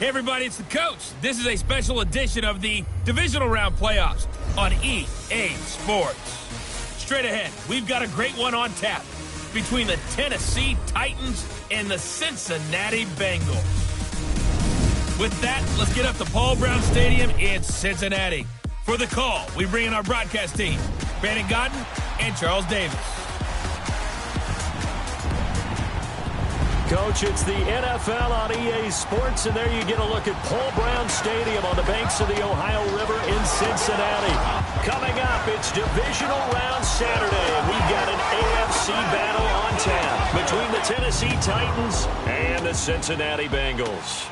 Hey everybody, it's the coach. This is a special edition of the Divisional Round Playoffs on EA Sports. Straight ahead, we've got a great one on tap between the Tennessee Titans and the Cincinnati Bengals. With that, let's get up to Paul Brown Stadium in Cincinnati. For the call, we bring in our broadcast team, Brandon Godden and Charles Davis. Coach, it's the NFL on EA Sports, and there you get a look at Paul Brown Stadium on the banks of the Ohio River in Cincinnati. Coming up, it's Divisional Round Saturday, and we've got an AFC battle on tap between the Tennessee Titans and the Cincinnati Bengals.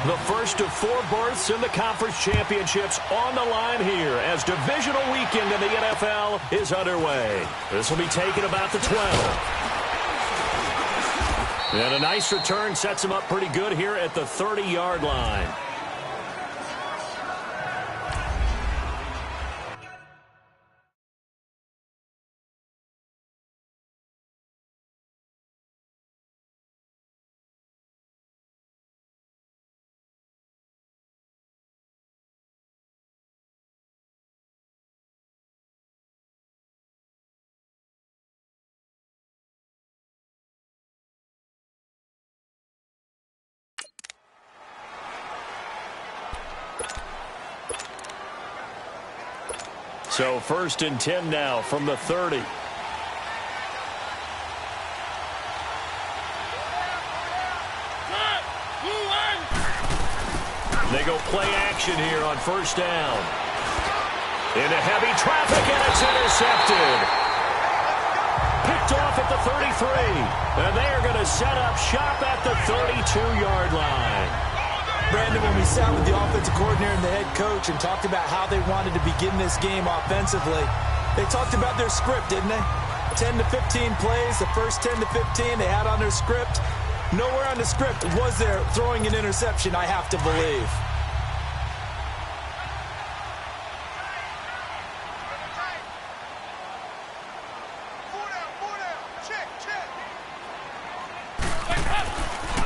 The first of 4 berths in the conference championships on the line here as divisional weekend in the NFL is underway. This will be taken about the 12. And a nice return sets him up pretty good here at the 30-yard line. So 1st and 10 now from the 30. They go play action here on 1st down. Into heavy traffic, and it's intercepted. Picked off at the 33. And they are going to set up shop at the 32-yard line. Brandon, when we sat with the offensive coordinator and the head coach and talked about how they wanted to begin this game offensively, they talked about their script, didn't they? 10 to 15 plays, the first 10 to 15 they had on their script. Nowhere on the script was there throwing an interception, I have to believe.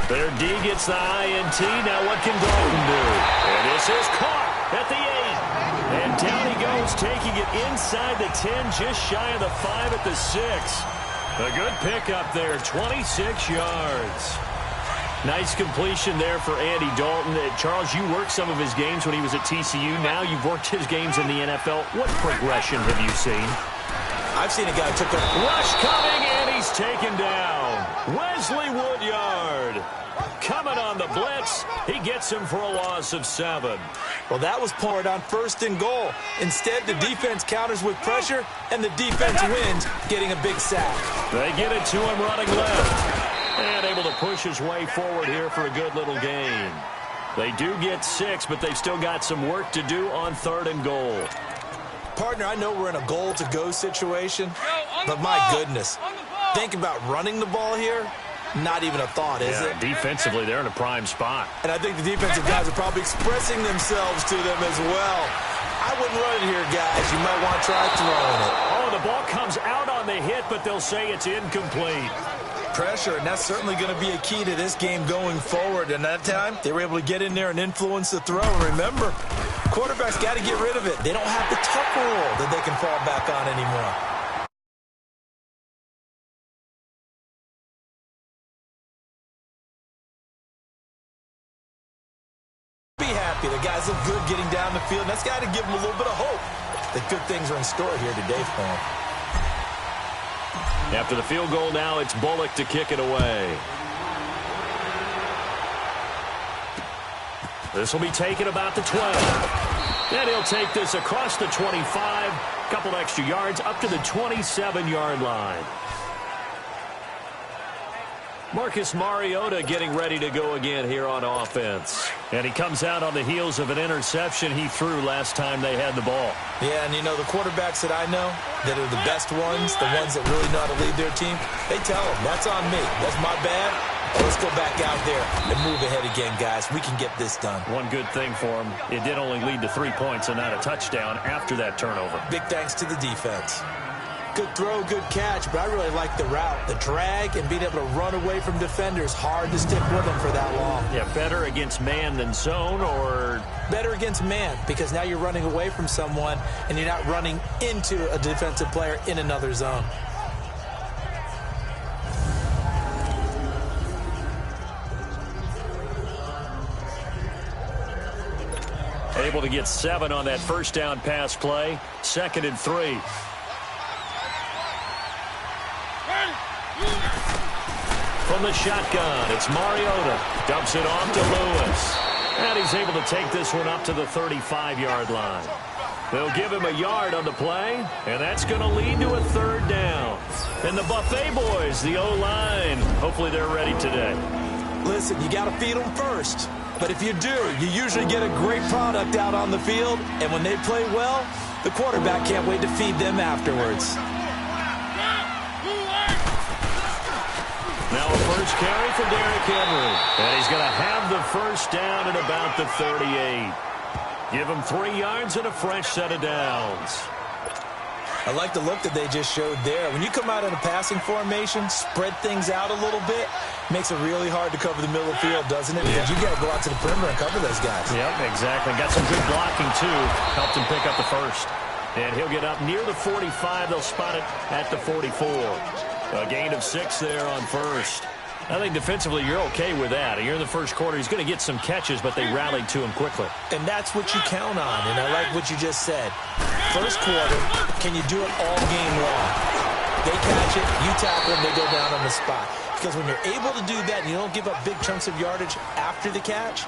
Their D gets the INT. Now what can Dalton do? And this is caught at the 8. And down he goes, taking it inside the 10, just shy of the 5 at the 6. A good pickup there, 26 yards. Nice completion there for Andy Dalton. Charles, you worked some of his games when he was at TCU. Now you've worked his games in the NFL. What progression have you seen? I've seen a guy took a rush coming, and he's taken down. Wesley Woodyard coming on the blitz. He gets him for a loss of 7. Well, that was poured on 1st and goal. Instead, the defense counters with pressure, and the defense wins, getting a big sack. They get it to him running left. And able to push his way forward here for a good little gain. They do get 6, but they've still got some work to do on 3rd and goal. Partner, I know we're in a goal-to-go situation, but my goodness, think about running the ball here. Not even a thought, is it? Defensively, they're in a prime spot. And I think the defensive guys are probably expressing themselves to them as well. I wouldn't run it here, guys. You might want to try throwing it. Oh, the ball comes out on the hit, but they'll say it's incomplete. Pressure, and that's certainly going to be a key to this game going forward. And that time, they were able to get in there and influence the throw. And remember, quarterbacks got to get rid of it. They don't have the tuck rule that they can fall back on anymore. The guys look good getting down the field. That's got to give them a little bit of hope. The good things are in store here today for him. After the field goal now, it's Bullock to kick it away. This will be taken about the 12. And he'll take this across the 25. Couple extra yards up to the 27-yard line. Marcus Mariota getting ready to go again here on offense. And he comes out on the heels of an interception he threw last time they had the ball. Yeah, and you know, the quarterbacks that I know that are the best ones, the ones that really know how to lead their team, they tell them, that's on me. That's my bad. Let's go back out there and move ahead again, guys. We can get this done. One good thing for him, it did only lead to 3 points and not a touchdown after that turnover. Big thanks to the defense. Good throw, good catch, but I really like the route. The drag and being able to run away from defenders, hard to stick with them for that long. Yeah, better against man than zone, or? Better against man, because now you're running away from someone and you're not running into a defensive player in another zone. Able to get 7 on that first down pass play. 2nd and 3. From the shotgun, it's Mariota. Dumps it off to Lewis. And he's able to take this one up to the 35-yard line. They'll give him a yard on the play, and that's going to lead to a 3rd down. And the Buffet boys, the O-line, hopefully they're ready today. Listen, you got to feed them first. But if you do, you usually get a great product out on the field. And when they play well, the quarterback can't wait to feed them afterwards. Now a first carry for Derrick Henry. And he's going to have the first down at about the 38. Give him 3 yards and a fresh set of downs. I like the look that they just showed there. When you come out in a passing formation, spread things out a little bit, makes it really hard to cover the middle of the field, doesn't it? Because you got to go out to the perimeter and cover those guys. Yep, exactly. Got some good blocking, too. Helped him pick up the first. And he'll get up near the 45. They'll spot it at the 44. A gain of 6 there on first. I think defensively you're okay with that. You're in the first quarter. He's going to get some catches, but they rallied to him quickly. And that's what you count on, and I like what you just said. First quarter, can you do it all game long? They catch it, you tackle them, they go down on the spot. Because when you're able to do that and you don't give up big chunks of yardage after the catch,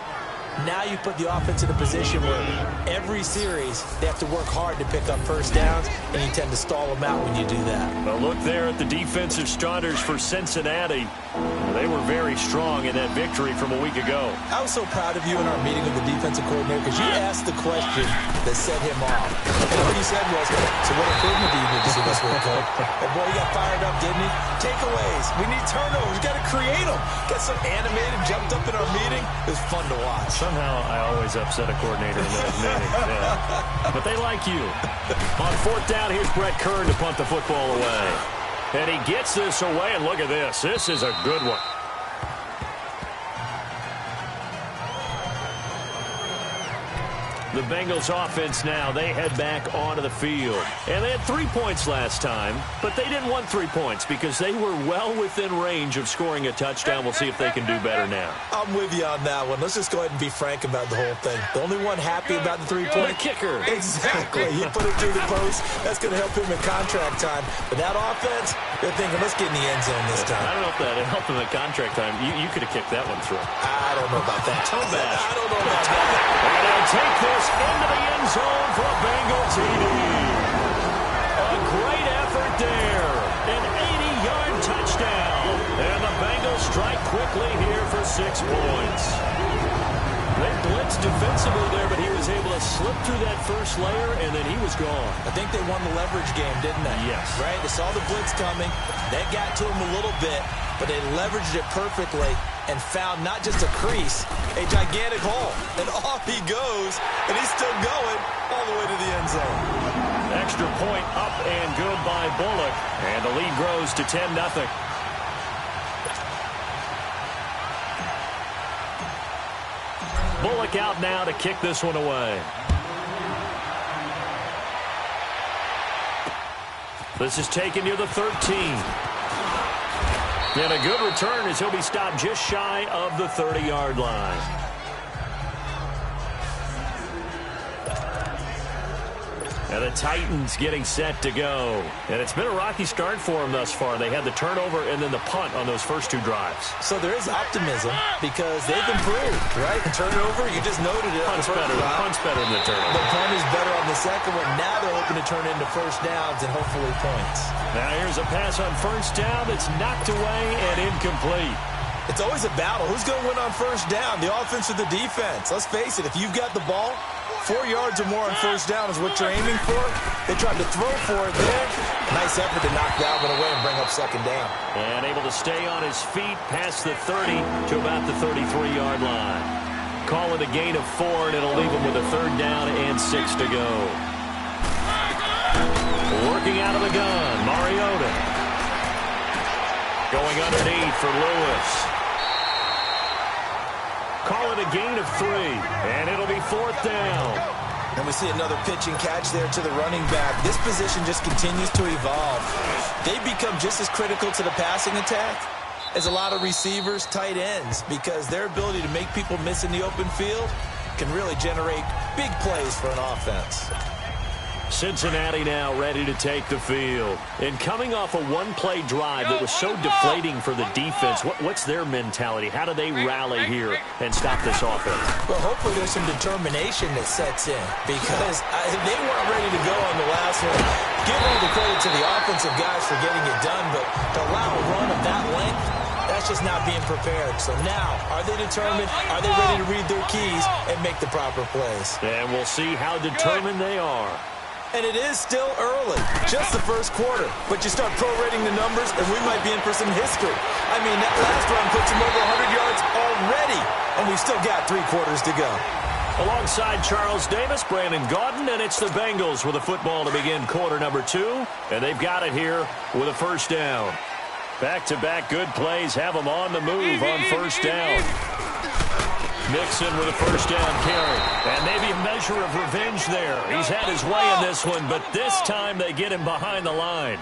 now you put the offense in a position where every series they have to work hard to pick up first downs, and you tend to stall them out when you do that. Well, look there at the defensive starters for Cincinnati. They were very strong in that victory from a week ago. I was so proud of you in our meeting with the defensive coordinator because you asked the question that set him off. And what he said was, so what improvement do you need to see this week, Coach? And boy, he got fired up, didn't he? Takeaways. We need turnovers. We got to create them. Got so animated, jumped up in our meeting. It was fun to watch. Somehow I always upset a coordinator in those meetings. Yeah. But they like you. On 4th down, here's Brett Kern to punt the football away. And he gets this away, and look at this. This is a good one. The Bengals offense now, they head back onto the field. And they had 3 points last time, but they didn't want 3 points because they were well within range of scoring a touchdown. We'll see if they can do better now. I'm with you on that one. Let's just go ahead and be frank about the whole thing. The only one happy about the 3-point kicker. Exactly. He put it through the post. That's going to help him in contract time. But that offense, they're thinking, let's get in the end zone this time. I don't know if that helped him in contract time. You could have kicked that one through. I don't know about that. Toe bash. I don't know about that. And they'll take this into the end zone for a Bengal TD. A great effort there. An 80-yard touchdown. And the Bengals strike quickly here for 6 points. They blitzed defensively there, but he was able to slip through that first layer, and then he was gone. I think they won the leverage game, didn't they? Yes. Right? They saw the blitz coming. That got to him a little bit, but they leveraged it perfectly and found not just a crease, a gigantic hole. And off he goes, and he's still going all the way to the end zone. Extra point up and good by Bullock, and the lead grows to 10-0. Bullock out now to kick this one away. This is taken near the 13. And a good return as he'll be stopped just shy of the 30-yard line. And the Titans getting set to go. And it's been a rocky start for them thus far. They had the turnover and then the punt on those first two drives. So there is optimism because they've improved, right? Turnover, you just noted it. Punt's better than the turnover. The punt is better on the second one. Now they're hoping to turn into first downs and hopefully points. Now here's a pass on first down that's knocked away and incomplete. It's always a battle. Who's going to win on first down, the offense or the defense? Let's face it, if you've got the ball, 4 yards or more on first down is what you're aiming for. They tried to throw for it there. Nice effort to knock that one away and bring up second down. And able to stay on his feet past the 30 to about the 33-yard line. Call it a gain of 4, and it'll leave him with a third down and 6 to go. Working out of the gun, Mariota. Going underneath for Lewis. Call it a gain of 3, and it'll be fourth down. And we see another pitch and catch there to the running back. This position just continues to evolve. They become just as critical to the passing attack as a lot of receivers, tight ends, because their ability to make people miss in the open field can really generate big plays for an offense. Cincinnati now ready to take the field. And coming off a one-play drive that was so deflating for the defense, what's their mentality? How do they rally here and stop this offense? Well, hopefully there's some determination that sets in because they weren't ready to go on the last one. Give all the credit to the offensive guys for getting it done, but to allow a run of that length, that's just not being prepared. So now, are they determined? Are they ready to read their keys and make the proper plays? And we'll see how determined they are. And it is still early, just the first quarter. But you start prorating the numbers, and we might be in for some history. I mean, that last run puts him over 100 yards already, and we've still got 3 quarters to go. Alongside Charles Davis, Brandon Gaudin, and it's the Bengals with a football to begin quarter number 2. And they've got it here with a first down. Back-to-back good plays have them on the move on first down. Mixon with a first down carry. And maybe a measure of revenge there. He's had his way in this one, but this time they get him behind the line.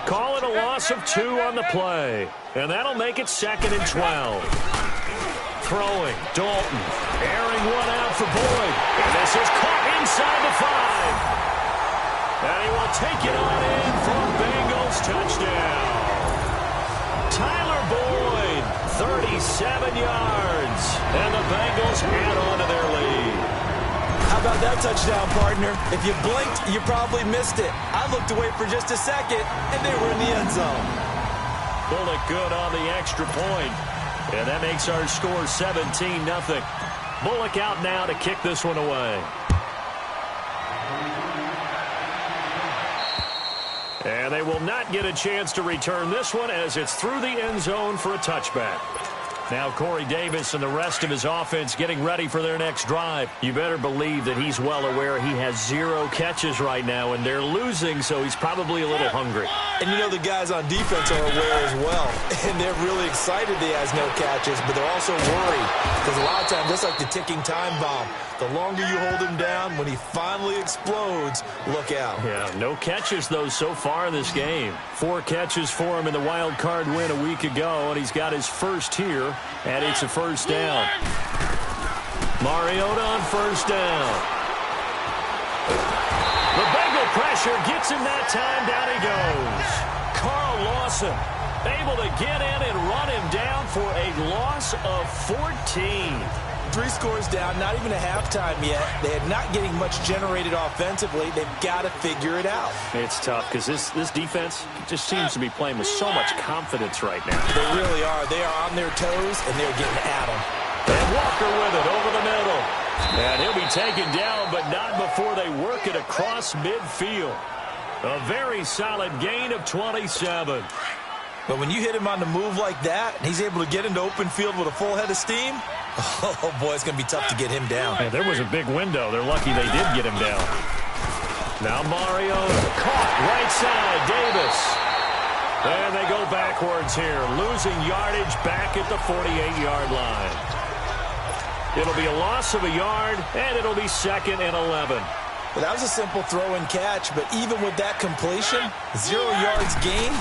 Call it a loss of 2 on the play. And that'll make it 2nd and 12. Throwing, Dalton. Airing one out for Boyd. And this is caught inside the 5. And he will take it on in for a Bengals touchdown. Tyler Boyd, 37 yards. And the Bengals add on to their lead. How about that touchdown, partner? If you blinked, you probably missed it. I looked away for just a second, and they were in the end zone. Bullock good on the extra point. And that makes our score 17-0. Bullock out now to kick this one away. And they will not get a chance to return this one as it's through the end zone for a touchback. Now Corey Davis and the rest of his offense getting ready for their next drive. You better believe that he's well aware he has 0 catches right now, and they're losing, so he's probably a little hungry. And you know the guys on defense are aware as well. And they're really excited he has no catches, but they're also worried. Because a lot of times, just like the ticking time bomb, the longer you hold him down, when he finally explodes, look out. Yeah, no catches, though, so far in this game. 4 catches for him in the wild card win a week ago, and he's got his first here, and it's a first down. Mariota on first down. The Bengal pressure gets him that time. Down he goes. Carl Lawson able to get in and run him down for a loss of 14. 3 scores down, not even a halftime yet. They are not getting much generated offensively. They've got to figure it out. It's tough because this defense just seems to be playing with so much confidence right now. They really are. They are on their toes, and they're getting at them. And Walker with it over the middle. And he'll be taken down, but not before they work it across midfield. A very solid gain of 27. But when you hit him on the move like that, and he's able to get into open field with a full head of steam, oh, boy, it's going to be tough to get him down. Yeah, there was a big window. They're lucky they did get him down. Now Mariota caught right side, Davis. And they go backwards here, losing yardage back at the 48-yard line. It'll be a loss of a yard, and it'll be 2nd and 11. Well, that was a simple throw and catch, but even with that completion, 0 yards gained,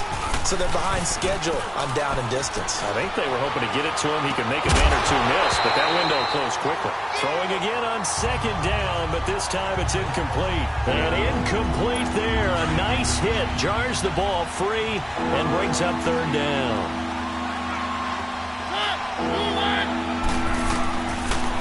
so they're behind schedule on down and distance. I think they were hoping to get it to him. He could make a man or two miss, but that window closed quickly. Throwing again on second down, but this time it's incomplete. And incomplete there. A nice hit. Jars the ball free and brings up third down.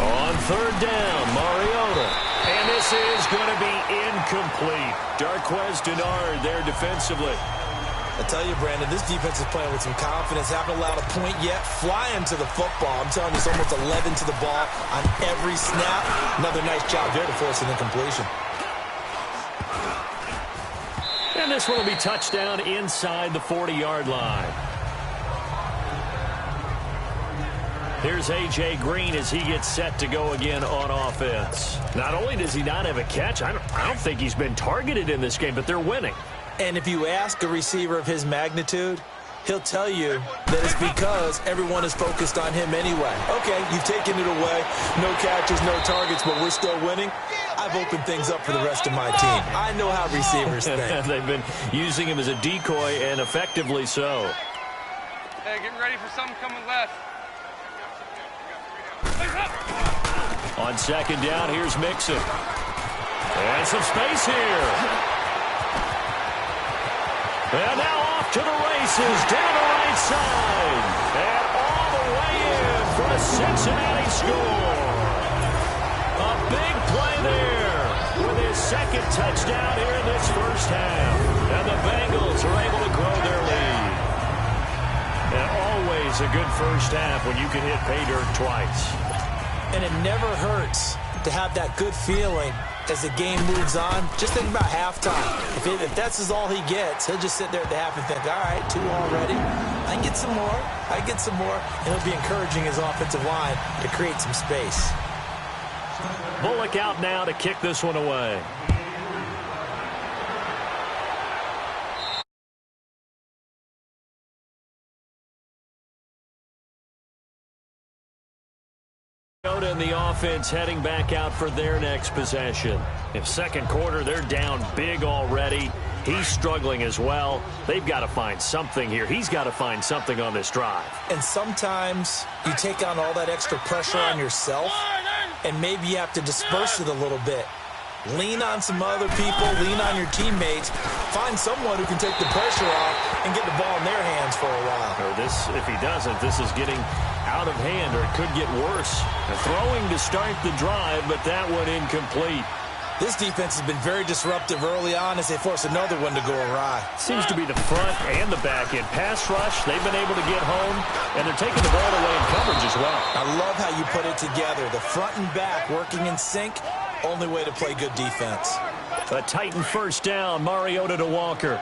On third down, Mariota. And this is going to be incomplete. Darquez Denard there defensively. I tell you, Brandon, this defense is playing with some confidence. Haven't allowed a point yet. Flying to the football. I'm telling you, it's almost 11 to the ball on every snap. Another nice job there to force an incompletion. And this one will be touchdown inside the 40-yard line. Here's A.J. Green as he gets set to go again on offense. Not only does he not have a catch, I don't think he's been targeted in this game, but they're winning. And if you ask a receiver of his magnitude, he'll tell you that it's because everyone is focused on him anyway. Okay, you've taken it away. No catches, no targets, but we're still winning. I've opened things up for the rest of my team. I know how receivers think. They've been using him as a decoy, and effectively so. Hey, getting ready for something coming left. On second down, here's Mixon. And some space here. And now off to the races, down the right side. And all the way in for a Cincinnati score. A big play there with his second touchdown here in this first half. And the Bengals are able to grow their lead. And always a good first half when you can hit pay dirt twice. And it never hurts to have that good feeling as the game moves on. Just think about halftime. If that's all he gets, he'll just sit there at the half and think, all right, 2 already. I get some more. I get some more. And he'll be encouraging his offensive line to create some space. Bullock out now to kick this one away. And the offense heading back out for their next possession. In second quarter, they're down big already. He's struggling as well. They've got to find something here. He's got to find something on this drive. And sometimes you take on all that extra pressure on yourself, and maybe you have to disperse it a little bit. Lean on some other people, lean on your teammates. Find someone who can take the pressure off and get the ball in their hands for a while. Or this, if he doesn't, this is getting out of hand, or it could get worse. They're throwing to start the drive, but that one incomplete. This defense has been very disruptive early on as they force another one to go awry. Seems to be the front and the back end. Pass rush, they've been able to get home, and they're taking the ball away in coverage as well. I love how you put it together. The front and back working in sync, only way to play good defense. A Titan first down, Mariota to Walker.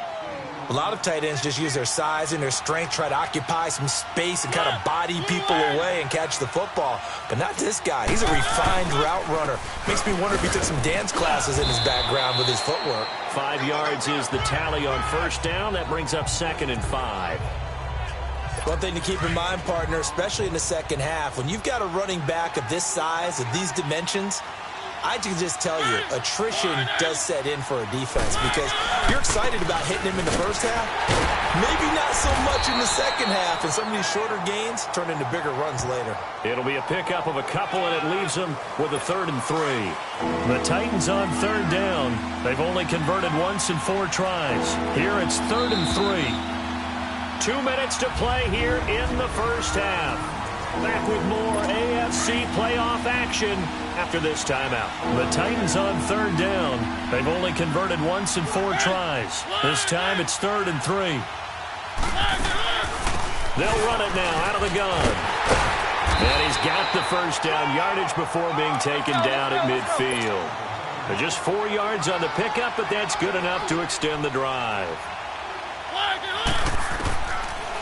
A lot of tight ends just use their size and their strength, try to occupy some space and kind of body people away and catch the football. But not this guy. He's a refined route runner. Makes me wonder if he took some dance classes in his background with his footwork. 5 yards is the tally on first down. That brings up 2nd and 5. One thing to keep in mind, partner, especially in the second half, when you've got a running back of this size, of these dimensions, I can just tell you, attrition does set in for a defense because you're excited about hitting him in the first half. Maybe not so much in the second half, and some of these shorter gains turn into bigger runs later. It'll be a pickup of a couple, and it leaves them with a 3rd and 3. The Titans on third down. They've only converted once in 4 tries. Here it's 3rd and 3. 2 minutes to play here in the first half. Back with more AFC playoff action after this timeout. The Titans on third down. They've only converted once in 4 tries. This time it's 3rd and 3. They'll run it now out of the gun. And he's got the first down yardage before being taken down at midfield. They're just 4 yards on the pickup, but that's good enough to extend the drive.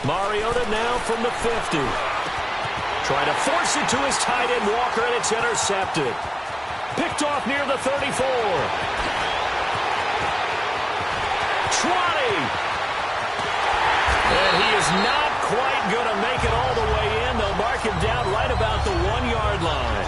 Mariota now from the 50. Trying to force it to his tight end, Walker, and it's intercepted. Picked off near the 34. 20. And he is not quite going to make it all the way in. They'll mark him down right about the 1-yard line.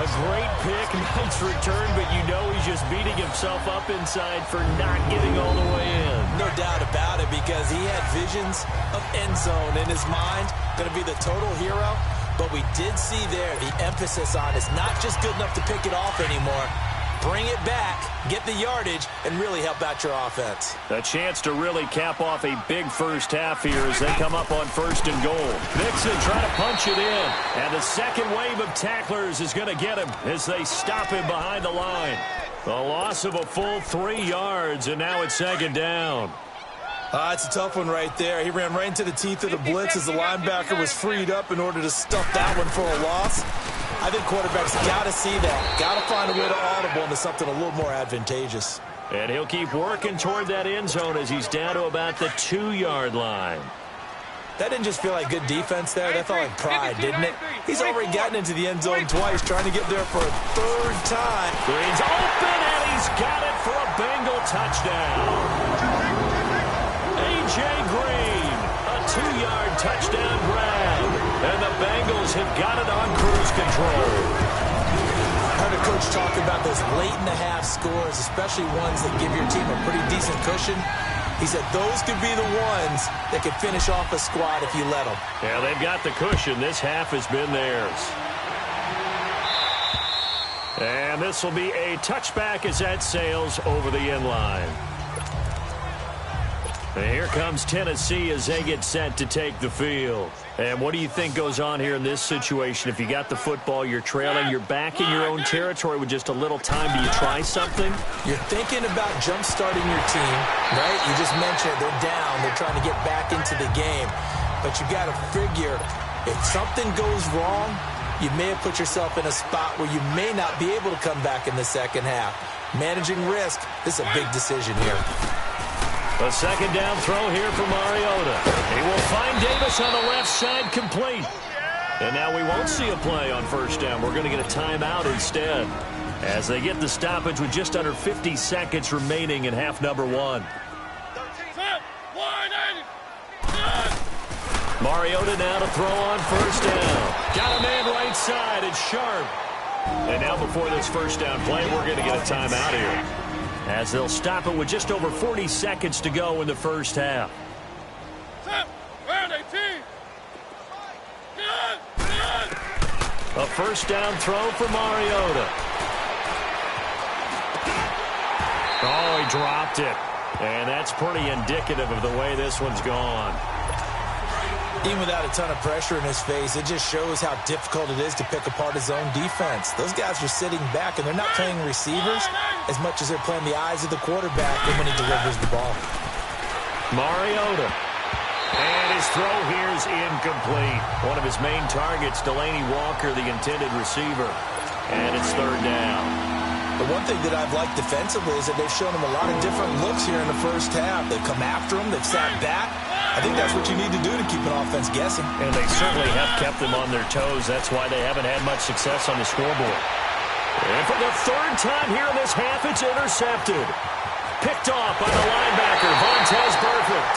A great pick, nice return, but you know he's just beating himself up inside for not getting all the way in. No doubt about it, because he had visions of end zone in his mind. Going to be the total hero. But we did see there the emphasis on it's not just good enough to pick it off anymore. Bring it back, get the yardage, and really help out your offense. A chance to really cap off a big first half here as they come up on 1st and goal. Mixon trying to punch it in. And the second wave of tacklers is going to get him as they stop him behind the line. A loss of a full 3 yards, and now it's 2nd down. It's a tough one right there. He ran right into the teeth of the blitz as the linebacker was freed up in order to stuff that one for a loss. I think quarterbacks got to see that. Got to find a way to audible into something a little more advantageous. And he'll keep working toward that end zone as he's down to about the 2-yard line. That didn't just feel like good defense there. That felt like pride, didn't it? He's already gotten into the end zone twice, trying to get there for a 3rd time. Green's open, and he's got it for a Bengal touchdown. A.J. Green, a 2-yard touchdown grab. And the Bengals have got it on cruise control. I heard a coach talk about those late-in-the-half scores, especially ones that give your team a pretty decent cushion. He said those could be the ones that could finish off a squad if you let them. Yeah, they've got the cushion. This half has been theirs. And this will be a touchback as that sails over the end line. And here comes Tennessee as they get set to take the field. And what do you think goes on here in this situation? If you got the football, you're trailing, you're back in your own territory with just a little time. Do you try something? You're thinking about jump-starting your team, right? You just mentioned they're down. They're trying to get back into the game. But you got to figure if something goes wrong, you may have put yourself in a spot where you may not be able to come back in the second half. Managing risk, this is a big decision here. A 2nd down throw here for Mariota. He will find Davis on the left side, complete. And now we won't see a play on 1st down. We're going to get a timeout instead as they get the stoppage with just under 50 seconds remaining in half number 1. Mariota now to throw on 1st down. Got a man right side. It's Sharp. And now before this 1st down play, we're going to get a timeout here, as they'll stop it with just over 40 seconds to go in the 1st half. A 1st down throw for Mariota. Oh, he dropped it. And that's pretty indicative of the way this one's gone. Even without a ton of pressure in his face, it just shows how difficult it is to pick apart his own defense. Those guys are sitting back, and they're not playing receivers as much as they're playing the eyes of the quarterback when he delivers the ball. Mariota. And his throw here is incomplete. One of his main targets, Delaney Walker, the intended receiver. And it's 3rd down. The one thing that I've liked defensively is that they've shown him a lot of different looks here in the 1st half. They've come after him. They've sat back. I think that's what you need to do to keep an offense guessing. And they certainly have kept them on their toes. That's why they haven't had much success on the scoreboard. And for the 3rd time here in this half, it's intercepted. Picked off by the linebacker, Vontaze Burfict.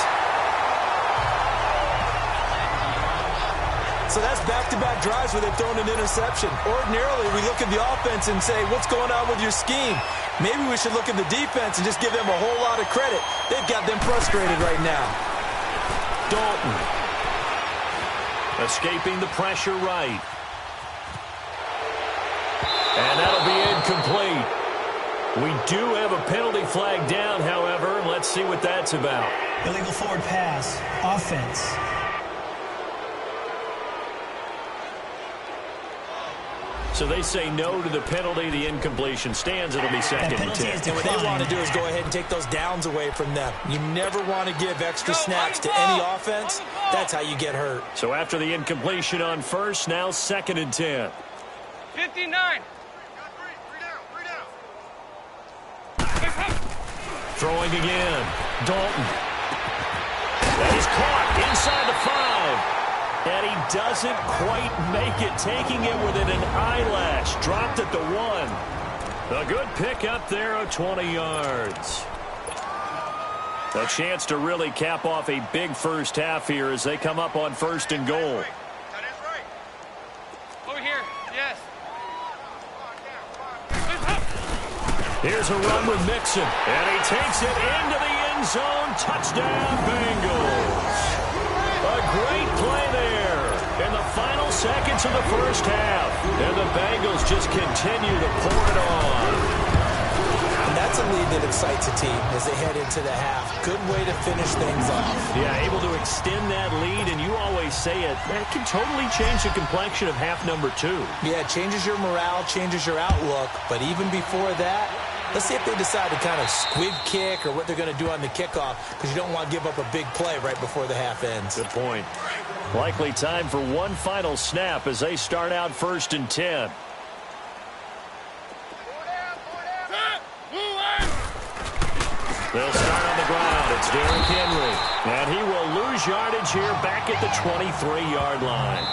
So that's back-to-back drives where they've thrown an interception. Ordinarily, we look at the offense and say, what's going on with your scheme? Maybe we should look at the defense and just give them a whole lot of credit. They've got them frustrated right now. Dalton. Escaping the pressure right. And that'll be incomplete. We do have a penalty flag down, however. Let's see what that's about. Illegal forward pass. Offense. So they say no to the penalty. The incompletion stands. It'll be 2nd and 10. And what they want to do is go ahead and take those downs away from them. You never want to give extra snaps to any offense. That's how you get hurt. So after the incompletion on 1st, now 2nd and 10. 59. Throwing again. Dalton. That is caught inside the 5. And he doesn't quite make it, taking it within an eyelash. Dropped at the 1. A good pick up there of 20 yards. A chance to really cap off a big 1st half here as they come up on 1st and goal. Over here, yes. Here's a run with Mixon, and he takes it into the end zone. Touchdown, Bengals. A great play there in the final seconds of the first half. And the Bengals just continue to pour it on. And that's a lead that excites a team as they head into the half. Good way to finish things off. Yeah, able to extend that lead, and you always say it, that can totally change the complexion of half number 2. Yeah, it changes your morale, changes your outlook. But even before that, let's see if they decide to kind of squib kick or what they're going to do on the kickoff, because you don't want to give up a big play right before the half ends. Good point. Likely time for one final snap as they start out 1st and 10. They'll start on the ground. It's Derrick Henry. And he will lose yardage here back at the 23-yard line.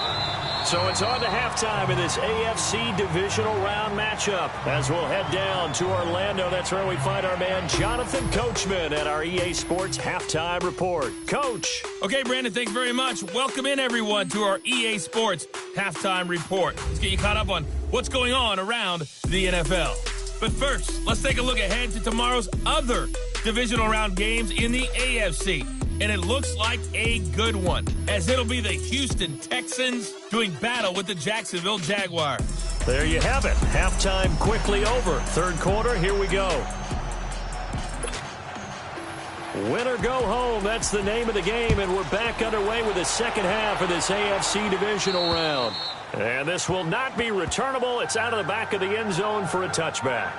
So it's on to halftime in this AFC divisional round matchup. As we'll head down to Orlando, that's where we find our man Jonathan Coachman at our EA Sports Halftime Report. Coach. Okay, Brandon, thanks very much. Welcome in, everyone, to our EA Sports Halftime Report. Let's get you caught up on what's going on around the NFL. But first, let's take a look ahead to tomorrow's other divisional round games in the AFC. And it looks like a good one, as it'll be the Houston Texans doing battle with the Jacksonville Jaguars. There you have it. Halftime quickly over. Third quarter, here we go. Win or go home, that's the name of the game, and we're back underway with the second half of this AFC divisional round. And this will not be returnable. It's out of the back of the end zone for a touchback.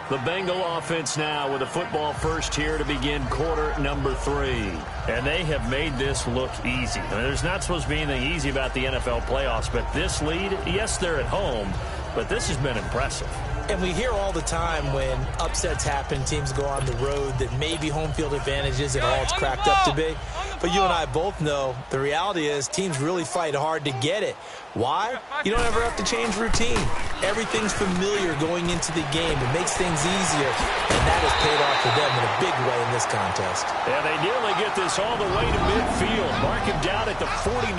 The Bengal offense now with a football first here to begin quarter number 3. And they have made this look easy. I mean, there's not supposed to be anything easy about the NFL playoffs, but this lead, yes, they're at home, but this has been impressive. And we hear all the time when upsets happen, teams go on the road, that maybe home field advantage isn't all it's cracked up to be. But you and I both know the reality is teams really fight hard to get it. Why? You don't ever have to change routine. Everything's familiar going into the game. It makes things easier, and that has paid off for them in a big way in this contest. Yeah, they nearly get this all the way to midfield. Mark him down at the 49.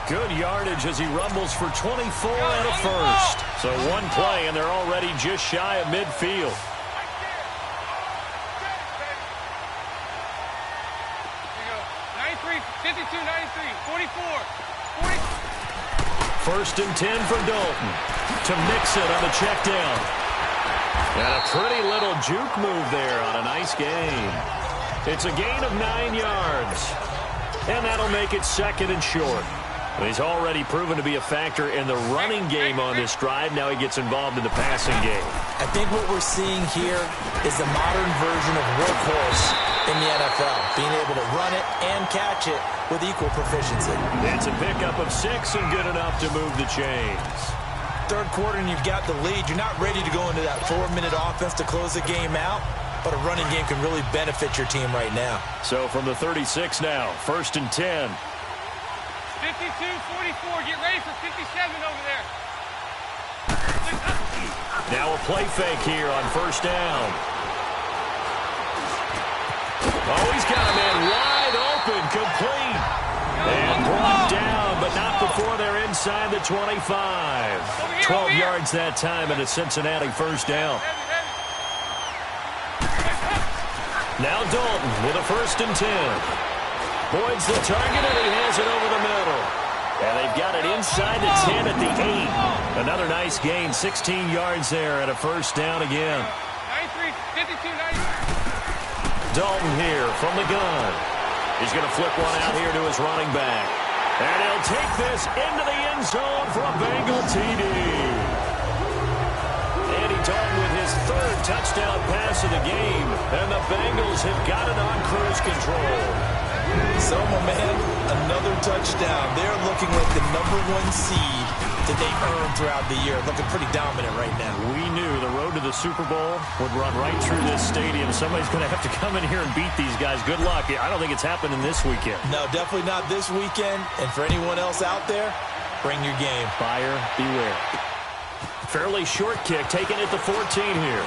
Good yardage as he rumbles for 24 and a first. So one play, and they're already just shy of midfield. Here you go. 93, 52, 93, 44, 40. First and 10 for Dalton. To mix it on the check down. And a pretty little juke move there on a nice gain. It's a gain of 9 yards. And that'll make it second and short. He's already proven to be a factor in the running game on this drive. Now he gets involved in the passing game. I think what we're seeing here is the modern version of workhorse in the NFL, being able to run it and catch it with equal proficiency. It's a pickup of 6 and good enough to move the chains. Third quarter and you've got the lead. You're not ready to go into that 4-minute offense to close the game out, but a running game can really benefit your team right now. So from the 36 now, first and 10. 52-44. Get ready for 57 over there. Now a play fake here on first down. Oh, he's got a man wide open, complete. And brought down, but not before they're inside the 25. 12 yards that time and a Cincinnati first down. Now Dalton with a first and 10. Boyd's the target, and he has it over the middle. And they've got it inside the 10 at the 8. Another nice gain, 16 yards there and a first down again. 93, 52, 93. Dalton here from the gun. He's going to flip one out here to his running back. And he'll take this into the end zone for a Bengal TD. Andy Dalton with his third touchdown pass of the game. And the Bengals have got it on cruise control. So, my man, another touchdown. They're looking like the #1 seed that they earned throughout the year. Looking pretty dominant right now. We knew the road to the Super Bowl would run right through this stadium. Somebody's going to have to come in here and beat these guys. Good luck. I don't think it's happening this weekend. No, definitely not this weekend. And for anyone else out there, bring your game. Buyer beware. Fairly short kick taken at the 14 here.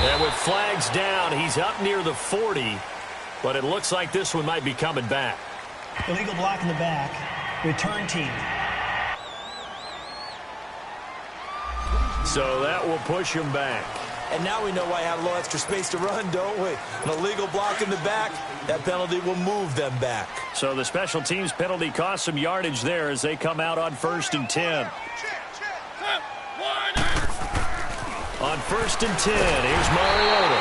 And with flags down, he's up near the 40. But it looks like this one might be coming back. Illegal block in the back. Return team. So that will push him back. And now we know why I have a little extra space to run, don't we? An illegal block in the back, that penalty will move them back. So the special teams penalty cost some yardage there as they come out on 1st and 10. On 1st and 10, here's Mariota.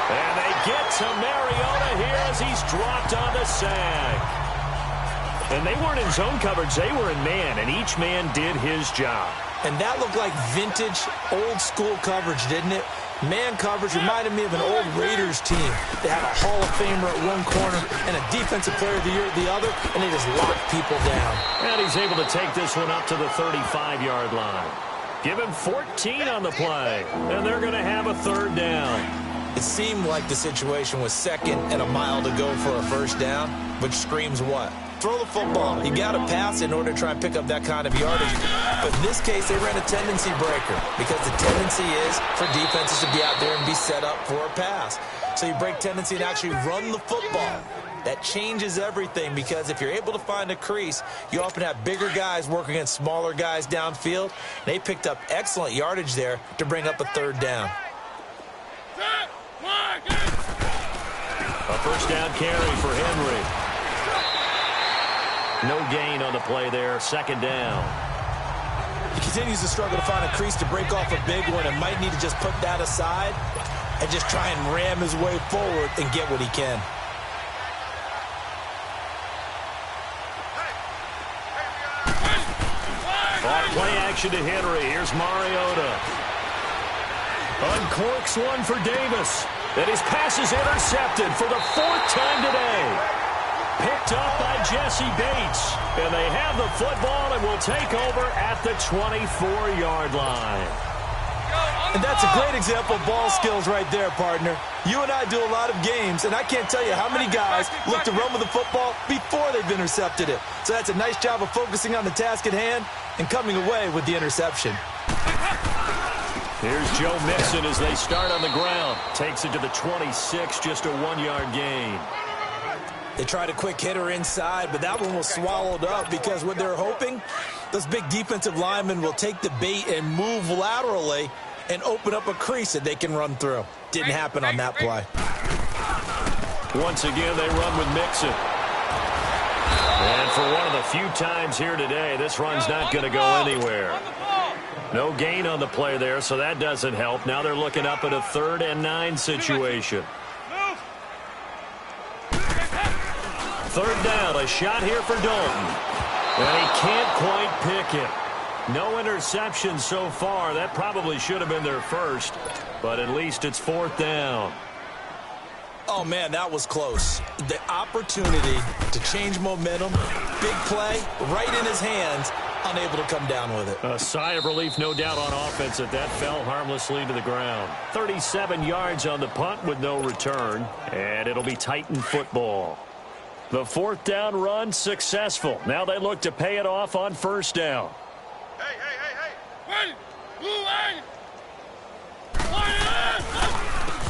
And they get to Mariota here as he's dropped on the sack. And they weren't in zone coverage, they were in man, and each man did his job. And that looked like vintage, old-school coverage, didn't it? Man coverage reminded me of an old Raiders team. They had a Hall of Famer at one corner and a Defensive Player of the Year at the other, and they just locked people down. And he's able to take this one up to the 35-yard line. Give him 14 on the play, and they're going to have a 3rd down. It seemed like the situation was 2nd and a mile to go for a 1st down, which screams what? Throw the football. You got to pass in order to try and pick up that kind of yardage. But in this case, they ran a tendency breaker because the tendency is for defenses to be out there and be set up for a pass. So you break tendency and actually run the football. That changes everything because if you're able to find a crease, you often have bigger guys working against smaller guys downfield. They picked up excellent yardage there to bring up a 3rd down. A 1st down carry for Henry. No gain on the play there, 2nd down. He continues to struggle to find a crease to break off a big one and might need to just put that aside and just try and ram his way forward and get what he can. Off play action to Henry. Here's Mariota. Uncorks one for Davis. And his pass is intercepted for the 4th time today. Picked up by Jesse Bates. And they have the football and will take over at the 24-yard line. And that's a great example of ball skills right there, partner. You and I do a lot of games, and I can't tell you how many guys look to run with the football before they've intercepted it. So that's a nice job of focusing on the task at hand and coming away with the interception. Here's Joe Mixon as they start on the ground. Takes it to the 26, just a 1-yard gain. They tried a quick hitter inside, but that one was swallowed up because what they're hoping, those big defensive linemen will take the bait and move laterally and open up a crease that they can run through. Didn't happen on that play. Once again, they run with Mixon. And for one of the few times here today, this run's not going to go anywhere. No gain on the play there, so that doesn't help. Now they're looking up at a 3rd and 9 situation. 3rd down, a shot here for Dalton. And he can't quite pick it. No interception so far. That probably should have been their first, but at least it's 4th down. Oh, man, that was close. The opportunity to change momentum, big play, right in his hands, unable to come down with it. A sigh of relief, no doubt, on offense that fell harmlessly to the ground. 37 yards on the punt with no return, and it'll be Titan football. The 4th down run successful. Now they look to pay it off on 1st down.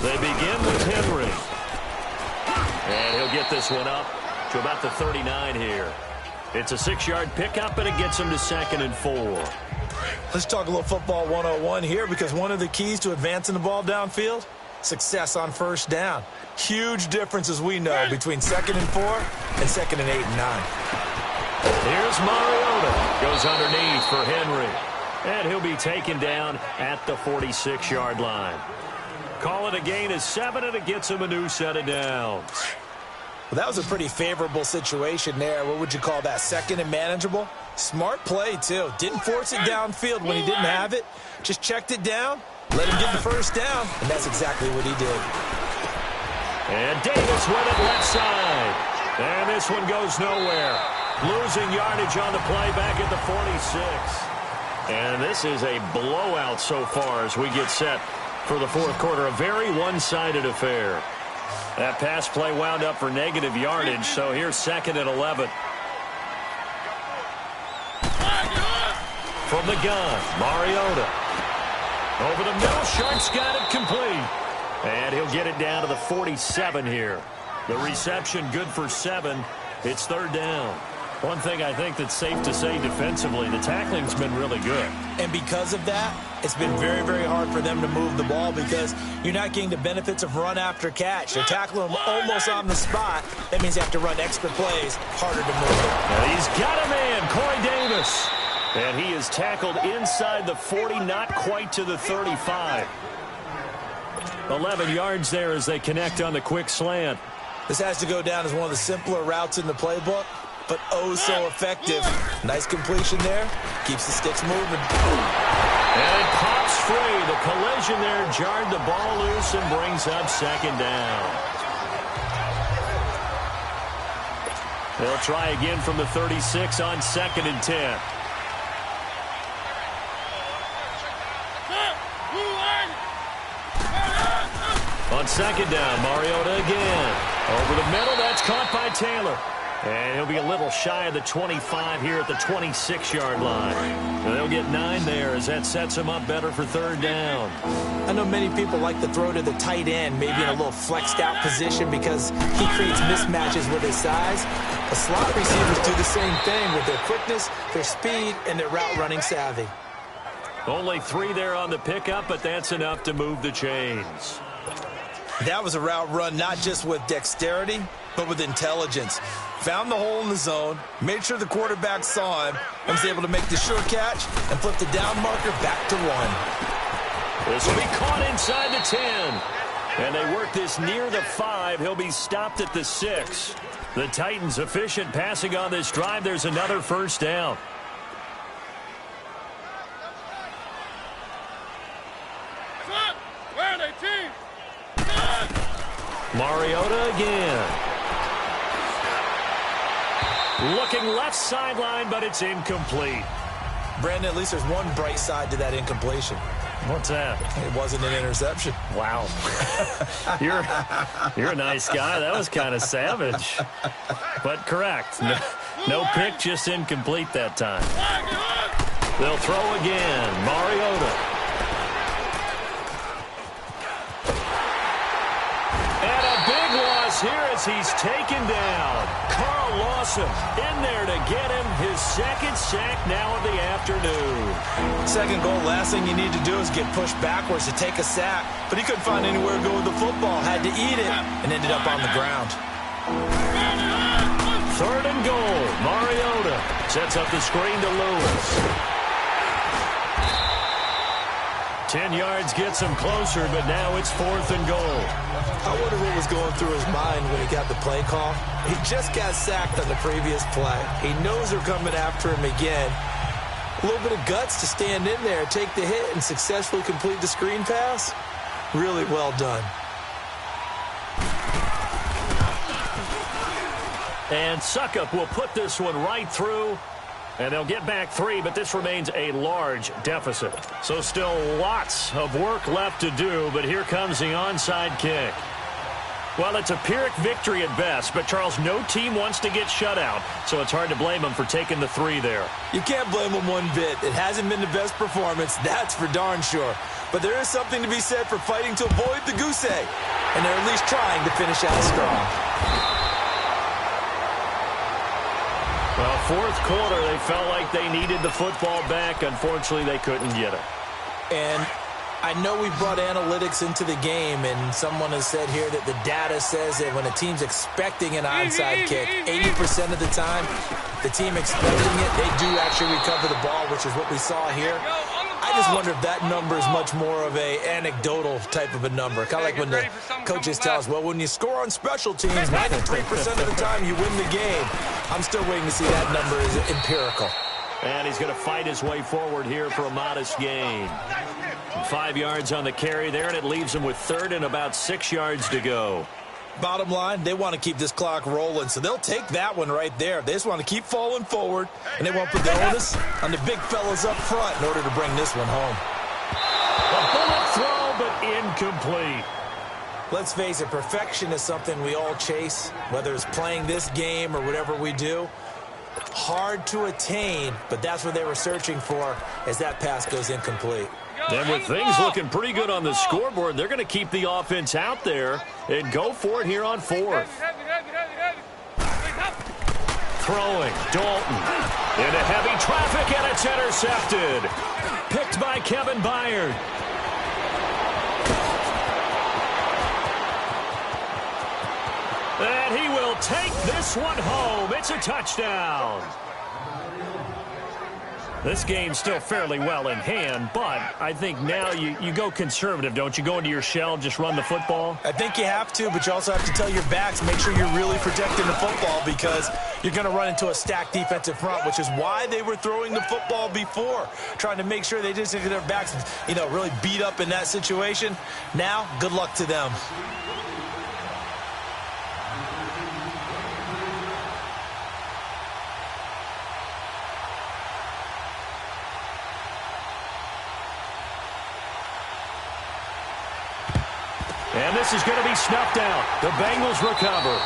They begin with Henry. And he'll get this one up to about the 39 here. It's a 6-yard pickup, and it gets him to 2nd and 4. Let's talk a little football 101 here because one of the keys to advancing the ball downfield, success on 1st down. Huge difference, as we know, between 2nd and 4 and 2nd and 8 and 9. Here's Mariota. Goes underneath for Henry. And he'll be taken down at the 46-yard line. Call it a gain of 7, and it gets him a new set of downs. Well, that was a pretty favorable situation there. What would you call that? 2nd and manageable? Smart play, too. Didn't force it downfield when he didn't have it. Just checked it down, let him get the 1st down, and that's exactly what he did. And Davis with it left side. And this one goes nowhere. Losing yardage on the play back at the 46. And this is a blowout so far as we get set for the 4th quarter. A very one-sided affair. That pass play wound up for negative yardage, so here's 2nd and 11. From the gun, Mariota. Over the middle, Sharp's got it complete. And he'll get it down to the 47 here. The reception good for 7. It's 3rd down. One thing I think that's safe to say defensively, the tackling's been really good. And because of that, it's been very, very hard for them to move the ball because you're not getting the benefits of run after catch. They're tackling them almost on the spot. That means you have to run extra plays, harder to move them. And he's got a man, Corey Davis. And he is tackled inside the 40, not quite to the 35. 11 yards there as they connect on the quick slant. This has to go down as one of the simpler routes in the playbook, but oh so effective. Nice completion there. Keeps the sticks moving. And it pops free. The collision there jarred the ball loose and brings up second down. They'll try again from the 36 on 2nd and 10. On 2nd down, Mariota again. Over the middle, that's caught by Taylor. And he'll be a little shy of the 25 here at the 26-yard line. And they'll get 9 there as that sets him up better for 3rd down. I know many people like to throw to the tight end, maybe in a little flexed out position because he creates mismatches with his size. The slot receivers do the same thing with their quickness, their speed, and their route running savvy. Only 3 there on the pickup, but that's enough to move the chains. That was a route run not just with dexterity, but with intelligence. Found the hole in the zone, made sure the quarterback saw him, and was able to make the sure catch and flip the down marker back to 1. This will be caught inside the 10. And they work this near the 5. He'll be stopped at the 6. The Titans efficient passing on this drive. There's another 1st down. Mariota again. Looking left sideline, but it's incomplete. Brandon, at least there's one bright side to that incompletion. What's that? It wasn't an interception. Wow. You're a nice guy. That was kind of savage. But correct. No pick, just incomplete that time. They'll throw again. Mariota. Here as he's taken down. Carl Lawson in there to get him his 2nd sack now of the afternoon. 2nd goal, last thing you need to do is get pushed backwards to take a sack. But he couldn't find anywhere to go with the football. Had to eat it and ended up on the ground. 3rd and goal. Mariota sets up the screen to Lewis. 10 yards gets him closer, but now it's 4th and goal. I wonder what was going through his mind when he got the play call. He just got sacked on the previous play. He knows they're coming after him again. A little bit of guts to stand in there, take the hit, and successfully complete the screen pass. Really well done. And Suckup will put this one right through. And they'll get back 3, but this remains a large deficit. So still lots of work left to do, but here comes the onside kick. Well, it's a Pyrrhic victory at best, but Charles, no team wants to get shut out, so it's hard to blame them for taking the 3 there. You can't blame them one bit. It hasn't been the best performance, that's for darn sure. But there is something to be said for fighting to avoid the goose egg, and they're at least trying to finish out strong. Well, 4th quarter, they felt like they needed the football back. Unfortunately, they couldn't get it. And I know we brought analytics into the game, and someone has said here that the data says that when a team's expecting an onside kick, 80% of the time, the team expecting it, they do actually recover the ball, which is what we saw here. I just wonder if that number is much more of a anecdotal type of a number. Kind of like when the coaches tell us, well, when you score on special teams, 93% of the time you win the game. I'm still waiting to see that number is empirical. And he's going to fight his way forward here for a modest gain. 5 yards on the carry there, and it leaves him with 3rd and about 6 yards to go. Bottom line, they want to keep this clock rolling, so they'll take that one right there. They just want to keep falling forward, and they won't put the onus on the big fellas up front in order to bring this one home. A bullet throw, but incomplete. Let's face it, perfection is something we all chase, whether it's playing this game or whatever we do. Hard to attain, but that's what they were searching for as that pass goes incomplete. And with things looking pretty good on the scoreboard, they're going to keep the offense out there and go for it here on 4th. throwing. Dalton into heavy traffic, and it's intercepted. Picked by Kevin Byard. And he will take this one home. It's a touchdown. This game's still fairly well in hand, but I think now you go conservative, don't you? Go into your shell, just run the football? I think you have to, but you also have to tell your backs, make sure you're really protecting the football because you're going to run into a stacked defensive front, which is why they were throwing the football before, trying to make sure they didn't get their backs, really beat up in that situation. Now, good luck to them. And this is going to be snuffed out. The Bengals recover.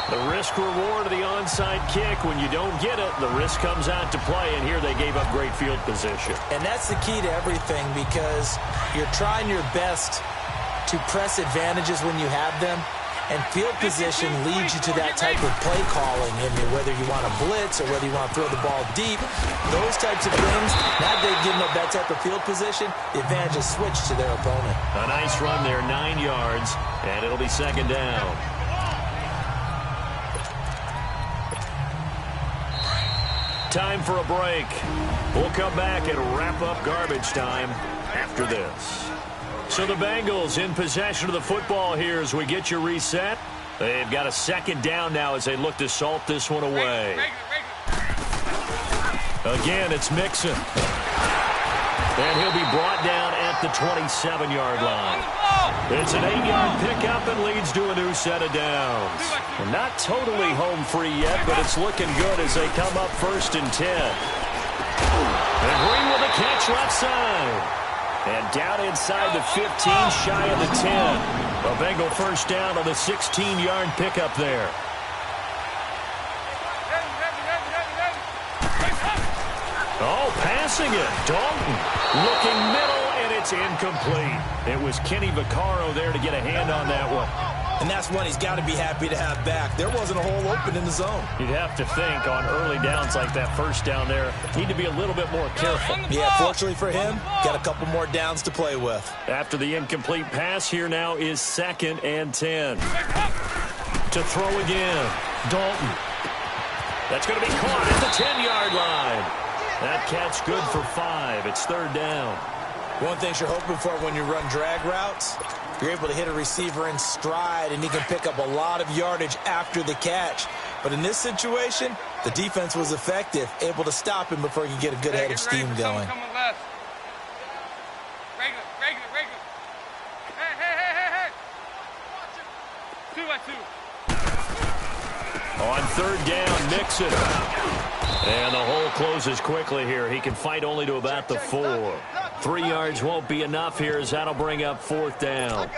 The risk-reward of the onside kick. When you don't get it, the risk comes out to play, and here they gave up great field position. And that's the key to everything because you're trying your best to press advantages when you have them, and field position leads you to that type of play calling. Whether you want to blitz or whether you want to throw the ball deep, those types of things, now they've given up that type of field position, the advantage is switched to their opponent. A nice run there, 9 yards, and it'll be second down. Time for a break. We'll come back and wrap up garbage time after this. So the Bengals in possession of the football here as we get you reset. They've got a second down now as they look to salt this one away. Again, it's Mixon. And he'll be brought down at the 27-yard line. It's an 8-yard pickup and leads to a new set of downs. And not totally home free yet, but it's looking good as they come up 1st and 10. And Green with a catch left side. And down inside the 15, shy of the 10. A Bengal first down on the 16-yard pickup there. Oh, passing it. Dalton looking middle, and it's incomplete. It was Kenny Vaccaro there to get a hand on that one. And that's one he's got to be happy to have back. There wasn't a hole open in the zone. You'd have to think on early downs like that first down there, need to be a little bit more careful. Yeah, fortunately for him, got a couple more downs to play with. After the incomplete pass, here now is 2nd and 10. To throw again, Dalton. That's going to be caught at the 10-yard line. That catch good for 5. It's 3rd down. One thing you're hoping for when you run drag routes, you're able to hit a receiver in stride, and he can pick up a lot of yardage after the catch. But in this situation, the defense was effective, able to stop him before he could get a good head of steam going. On 3rd down, Mixon. And the hole closes quickly here. He can fight only to about the 4. 3 yards won't be enough here as that'll bring up 4th down.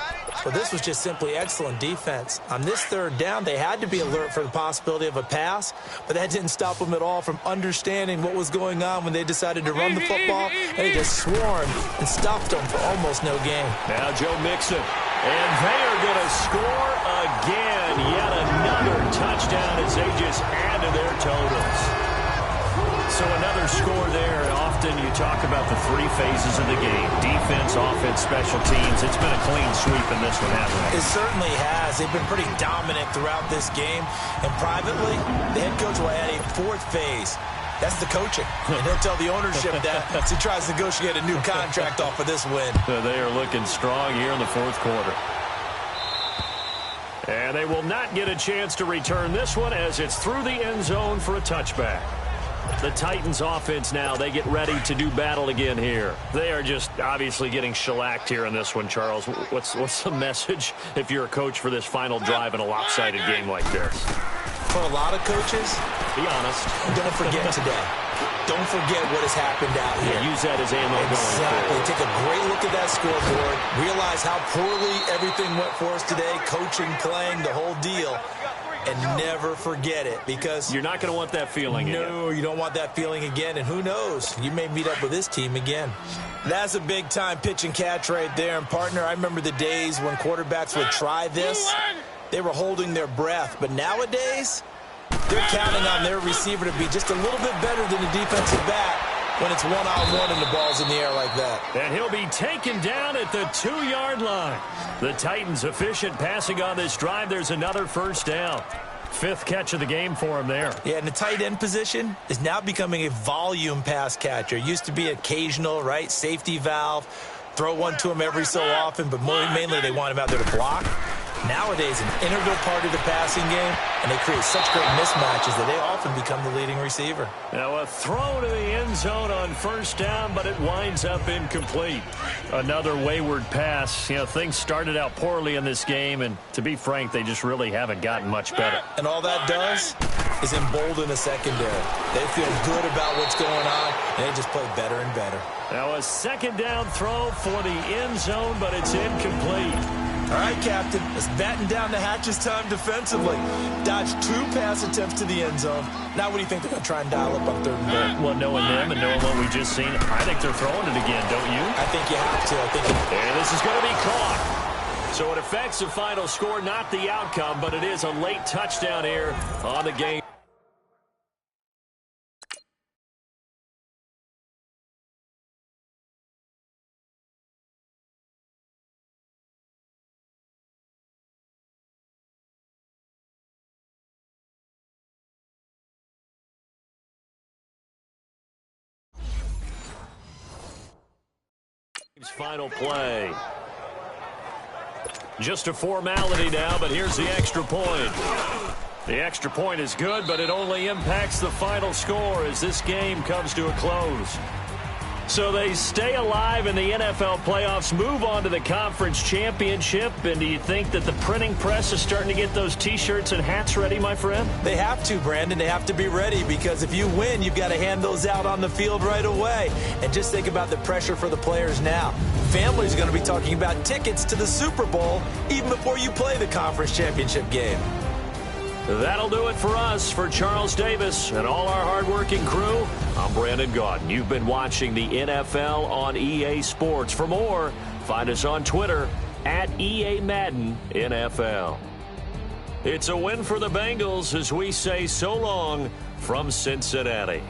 Well, this was just simply excellent defense. On this 3rd down, they had to be alert for the possibility of a pass, but that didn't stop them at all from understanding what was going on when they decided to run the football, and they just swarmed and stopped them for almost no gain. Now Joe Mixon, and they are going to score again. Yet another touchdown as they just add to their totals. So another score there. Often you talk about the 3 phases of the game. Defense, offense, special teams. It's been a clean sweep in this one, hasn't it? It certainly has. They've been pretty dominant throughout this game. And privately, the head coach will add a 4th phase. That's the coaching. And he'll tell the ownership that as he tries to negotiate a new contract off of this win. They are looking strong here in the 4th quarter. And they will not get a chance to return this one as it's through the end zone for a touchback. The Titans offense now, they get ready to do battle again here. They are just obviously getting shellacked here in this one, Charles. What's the message if you're a coach for this final drive in a lopsided game like this? For a lot of coaches, be honest. Don't forget today. Don't forget what has happened out here. Yeah, use that as ammo going forward. Take a great look at that scoreboard. Realize how poorly everything went for us today. Coaching, playing, the whole deal. And never forget it, because you're not going to want that feeling again. No, you don't want that feeling again, and who knows, you may meet up with this team again. That's a big-time pitch and catch right there. And, partner, I remember the days when quarterbacks would try this. They were holding their breath. But nowadays, they're counting on their receiver to be just a little bit better than the defensive back when it's one-on-one and the ball's in the air like that. And he'll be taken down at the 2-yard line. The Titans efficient passing on this drive. There's another first down. 5th catch of the game for him there. Yeah, and the tight end position is now becoming a volume pass catcher. Used to be occasional, right? Safety valve. Throw one to him every so often, but mainly they want him out there to block. Nowadays, an integral part of the passing game, and they create such great mismatches that they often become the leading receiver. Now a throw to the end zone on first down, but it winds up incomplete. Another wayward pass. Things started out poorly in this game, and to be frank, they just really haven't gotten much better. And all that does is embolden a secondary. They feel good about what's going on, and they just play better and better. Now a second down throw for the end zone, but it's incomplete. All right, Captain, let's batten down the hatches time defensively. Dodge 2 pass attempts to the end zone. Now what do you think they're going to try and dial up on 3rd and goal? Well, knowing them and knowing what we just seen, I think they're throwing it again, don't you? I think you have to. And this is going to be caught. So it affects the final score, not the outcome, but it is a late touchdown here on the game. Final play. Just a formality now, but here's the extra point. The extra point is good, but it only impacts the final score as this game comes to a close. So they stay alive in the NFL playoffs, move on to the conference championship, and do you think that the printing press is starting to get those T-shirts and hats ready, my friend? They have to, Brandon. They have to be ready because if you win, you've got to hand those out on the field right away. And just think about the pressure for the players now. Families are going to be talking about tickets to the Super Bowl even before you play the conference championship game. That'll do it for us. For Charles Davis and all our hardworking crew, I'm Brandon Gaudin. You've been watching the NFL on EA Sports. For more, find us on Twitter at EA Madden NFL. It's a win for the Bengals as we say so long from Cincinnati.